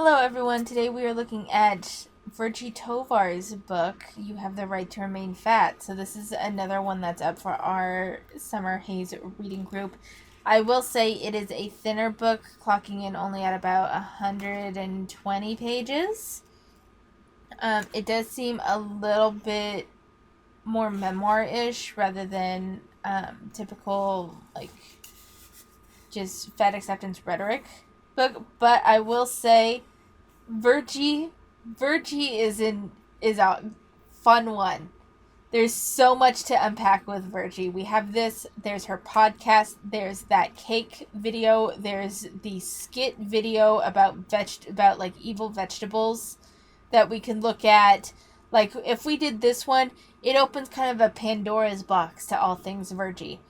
Hello, everyone. Today we are looking at Virgie Tovar's book, You Have the Right to Remain Fat. So, this is another one that's up for our Summer HAES reading group. I will say it is a thinner book, clocking in only at about 120 pages. It does seem a little bit more memoir-ish rather than typical, just fat acceptance rhetoric book. But I will say Virgie is a fun one. There's so much to unpack with Virgie. We have this, there's her podcast, there's that cake video, there's the skit video about evil vegetables that we can look at. Like, if we did this one, it opens kind of a Pandora's box to all things Virgie.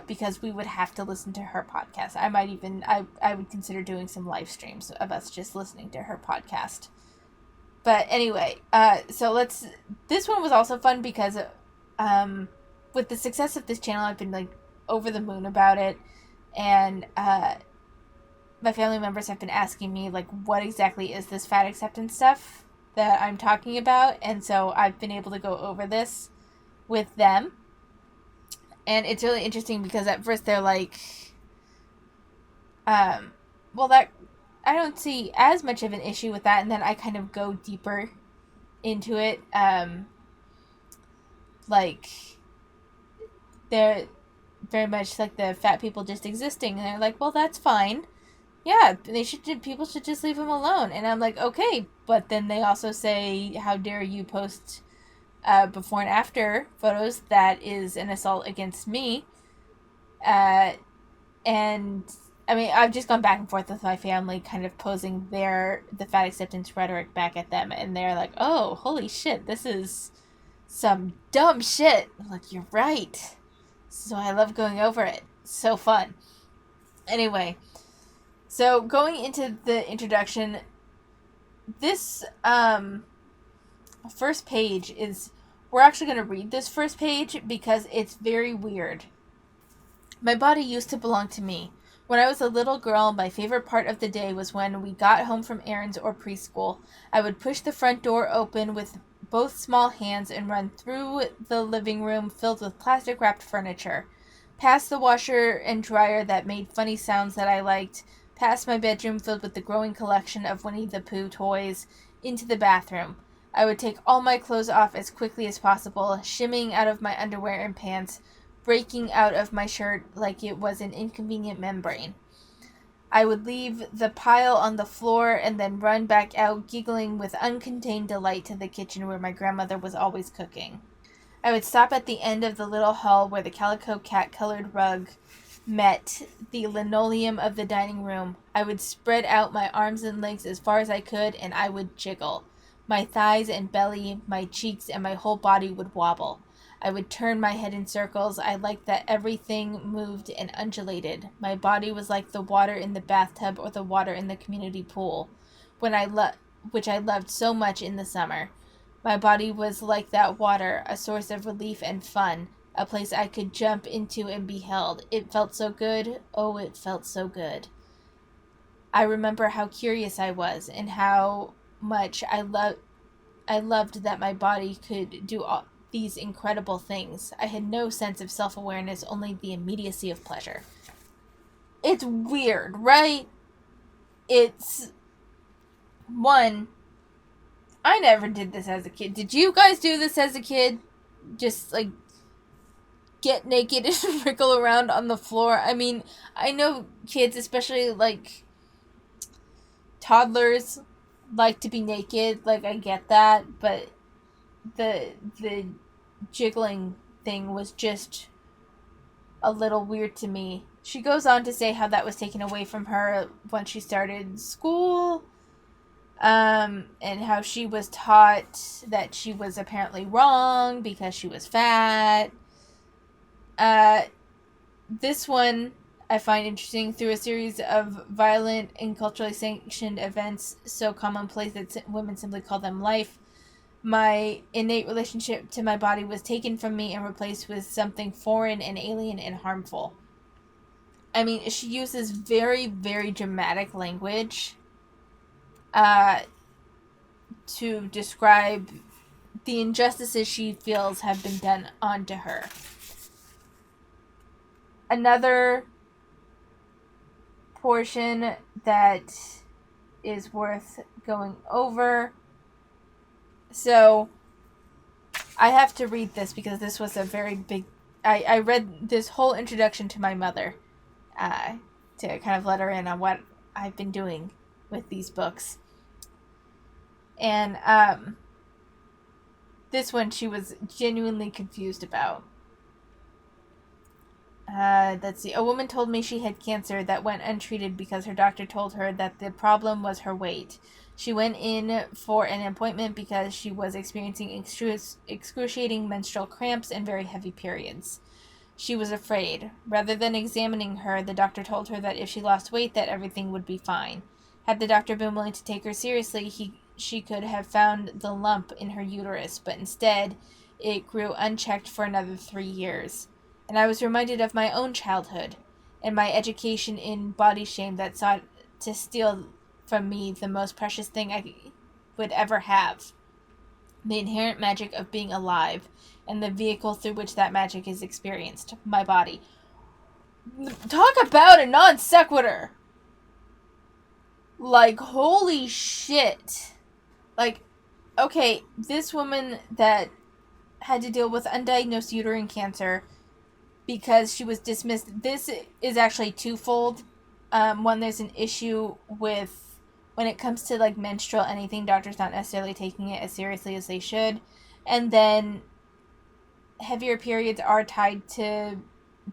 Because we would have to listen to her podcast. I would consider doing some live streams of us just listening to her podcast. But anyway, this one was also fun because, with the success of this channel, I've been, over the moon about it. And, my family members have been asking me, what exactly is this fat acceptance stuff that I'm talking about? And so I've been able to go over this with them. And it's really interesting because at first they're like, I don't see as much of an issue with that. And then I kind of go deeper into it. They're very much like the fat people just existing. And they're like, well, that's fine. Yeah, people should just leave them alone. And I'm like, okay. But then they also say, how dare you post before and after photos? That is an assault against me. And I mean, I've just gone back and forth with my family, kind of posing the fat acceptance rhetoric back at them, and they're like, oh, holy shit, this is some dumb shit. I'm like, you're right. So I love going over it. So fun. Anyway, so going into the introduction, this first page is, we're actually going to read this first page because it's very weird. My body used to belong to me. When I was a little girl, my favorite part of the day was when we got home from errands or preschool. I would push the front door open with both small hands and run through the living room filled with plastic-wrapped furniture, past the washer and dryer that made funny sounds that I liked, past my bedroom filled with the growing collection of Winnie the Pooh toys, into the bathroom. I would take all my clothes off as quickly as possible, shimmying out of my underwear and pants, breaking out of my shirt like it was an inconvenient membrane. I would leave the pile on the floor and then run back out, giggling with uncontained delight to the kitchen where my grandmother was always cooking. I would stop at the end of the little hall where the calico cat-colored rug met the linoleum of the dining room. I would spread out my arms and legs as far as I could, and I would jiggle. My thighs and belly, my cheeks, and my whole body would wobble. I would turn my head in circles. I liked that everything moved and undulated. My body was like the water in the bathtub or the water in the community pool, which I loved so much in the summer. My body was like that water, a source of relief and fun, a place I could jump into and be held. It felt so good. Oh, it felt so good. I remember how curious I was and how much I loved that my body could do all these incredible things. I had no sense of self-awareness, only the immediacy of pleasure. It's weird, right? It's one, I never did this as a kid. Did you guys do this as a kid? Just get naked and wriggle around on the floor? I mean, I know kids, especially toddlers, like to be naked. I get that, but the jiggling thing was just a little weird to me. She goes on to say how that was taken away from her when she started school, and how she was taught that she was apparently wrong because she was fat. This one I find interesting. Through a series of violent and culturally sanctioned events so commonplace that women simply call them life, my innate relationship to my body was taken from me and replaced with something foreign and alien and harmful. I mean, she uses very, very dramatic language to describe the injustices she feels have been done onto her. Another portion that is worth going over. So, I have to read this because this was a very big... I read this whole introduction to my mother to kind of let her in on what I've been doing with these books. And this one she was genuinely confused about. Let's see. A woman told me she had cancer that went untreated because her doctor told her that the problem was her weight. She went in for an appointment because she was experiencing excruciating menstrual cramps and very heavy periods. She was afraid. Rather than examining her, the doctor told her that if she lost weight, that everything would be fine. Had the doctor been willing to take her seriously, she could have found the lump in her uterus, but instead, it grew unchecked for another 3 years. And I was reminded of my own childhood and my education in body shame that sought to steal from me the most precious thing I would ever have. The inherent magic of being alive and the vehicle through which that magic is experienced, my body. Talk about a non sequitur. Like, holy shit. Like, okay, this woman that had to deal with undiagnosed uterine cancer because she was dismissed. This is actually twofold. One, there's an issue with when it comes to like menstrual anything, doctors not necessarily taking it as seriously as they should. And then heavier periods are tied to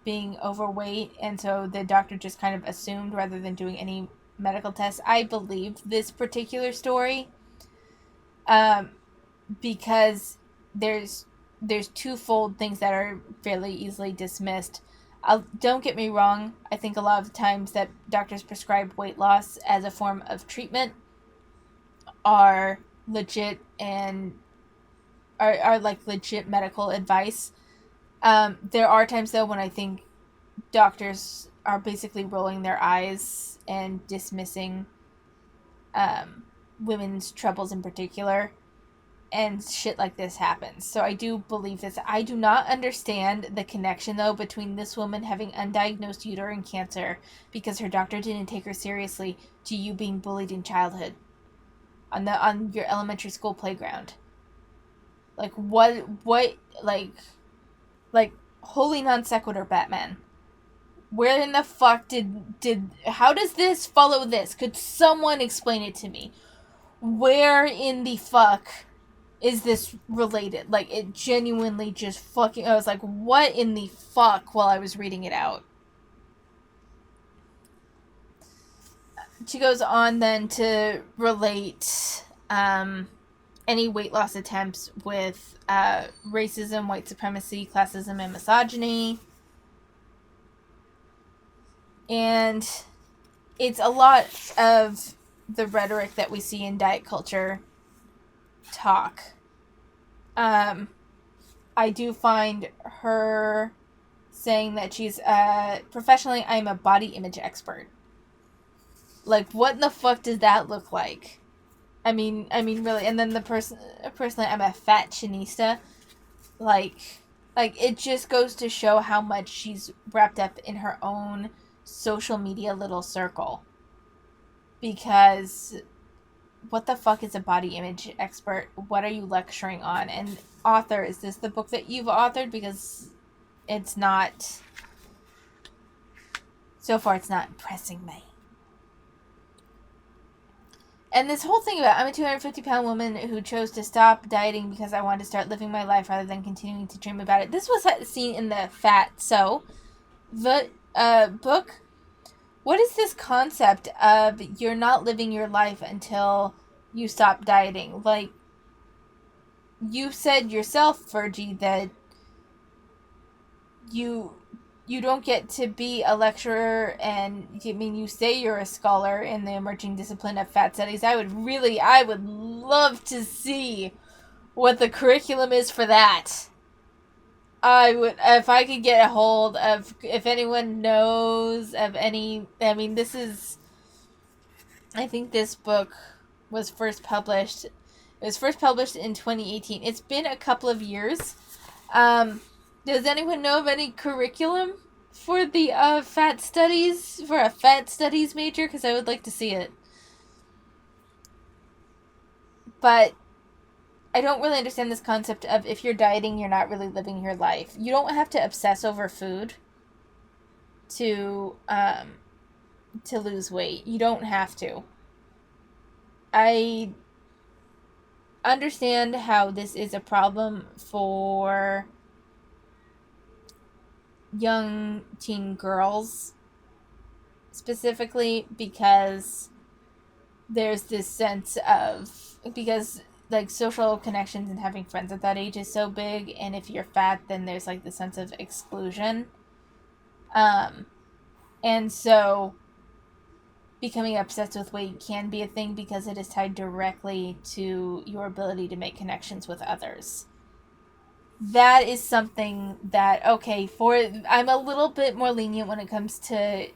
being overweight, and so the doctor just kind of assumed rather than doing any medical tests. I believe this particular story because there's twofold things that are fairly easily dismissed. Don't get me wrong, I think a lot of the times that doctors prescribe weight loss as a form of treatment are legit and are like legit medical advice. There are times though when I think doctors are basically rolling their eyes and dismissing women's troubles in particular, and shit like this happens. So I do believe this. I do not understand the connection, though, between this woman having undiagnosed uterine cancer because her doctor didn't take her seriously to you being bullied in childhood on your elementary school playground. Like, what, like, holy non sequitur, Batman. Where in the fuck how does this follow this? Could someone explain it to me? Where in the fuck is this related? Like, it genuinely just fucking... I was like, what in the fuck while I was reading it out? She goes on then to relate any weight loss attempts with racism, white supremacy, classism, and misogyny. And it's a lot of the rhetoric that we see in diet culture talk. I do find her saying that she's professionally, I'm a body image expert. Like, what in the fuck does that look like? I mean really. And then personally, I'm a fashionista. Like it just goes to show how much she's wrapped up in her own social media little circle. Because what the fuck is a body image expert? What are you lecturing on? And author, is this the book that you've authored? Because it's not... So far, it's not impressing me. And this whole thing about, I'm a 250-pound woman who chose to stop dieting because I wanted to start living my life rather than continuing to dream about it. This was seen in the Fat So, the book. What is this concept of you're not living your life until you stop dieting? Like, you said yourself, Fergie, that you don't get to be a lecturer, and I mean, you say you're a scholar in the emerging discipline of fat studies. I would love to see what the curriculum is for that. I would, if I could get a hold of, if anyone knows of any, I mean, I think this book was first published. It was first published in 2018. It's been a couple of years. Does anyone know of any curriculum for the fat studies, for a fat studies major? Because I would like to see it. But I don't really understand this concept of if you're dieting, you're not really living your life. You don't have to obsess over food to lose weight. You don't have to. I understand how this is a problem for young teen girls specifically, because there's this sense of, because like social connections and having friends at that age is so big, and if you're fat then there's like the sense of exclusion, and so becoming obsessed with weight can be a thing because it is tied directly to your ability to make connections with others. That is something that, okay, I'm a little bit more lenient when it comes to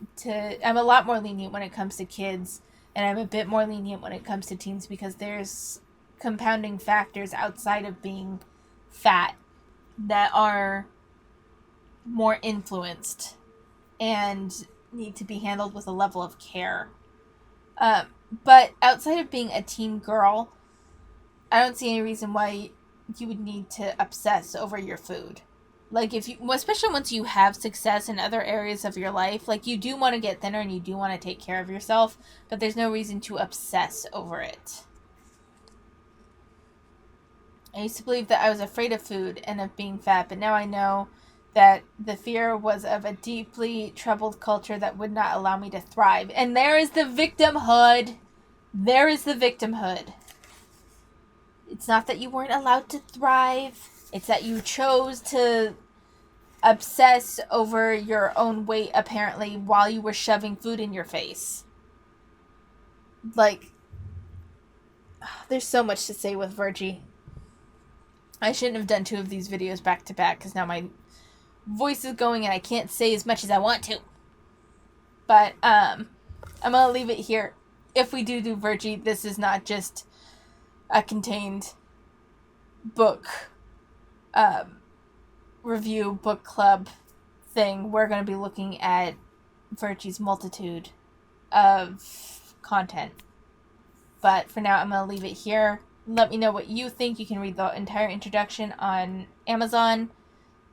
I'm a lot more lenient when it comes to kids, and I'm a bit more lenient when it comes to teens, because there's compounding factors outside of being fat that are more influenced and need to be handled with a level of care. But outside of being a teen girl, I don't see any reason why you would need to obsess over your food. Like, if you, especially once you have success in other areas of your life, like, you do want to get thinner and you do want to take care of yourself, but there's no reason to obsess over it. I used to believe that I was afraid of food and of being fat, but now I know that the fear was of a deeply troubled culture that would not allow me to thrive. And there is the victimhood. There is the victimhood. It's not that you weren't allowed to thrive. It's that you chose to obsess over your own weight, apparently, while you were shoving food in your face. Like, there's so much to say with Virgie. I shouldn't have done 2 of these videos back to back, because now my voice is going and I can't say as much as I want to. But I'm gonna leave it here. If we do Virgie, this is not just a contained book review, book club thing. We're going to be looking at Virgie's multitude of content. But for now, I'm going to leave it here. Let me know what you think. You can read the entire introduction on Amazon,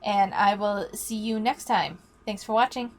and I will see you next time. Thanks for watching.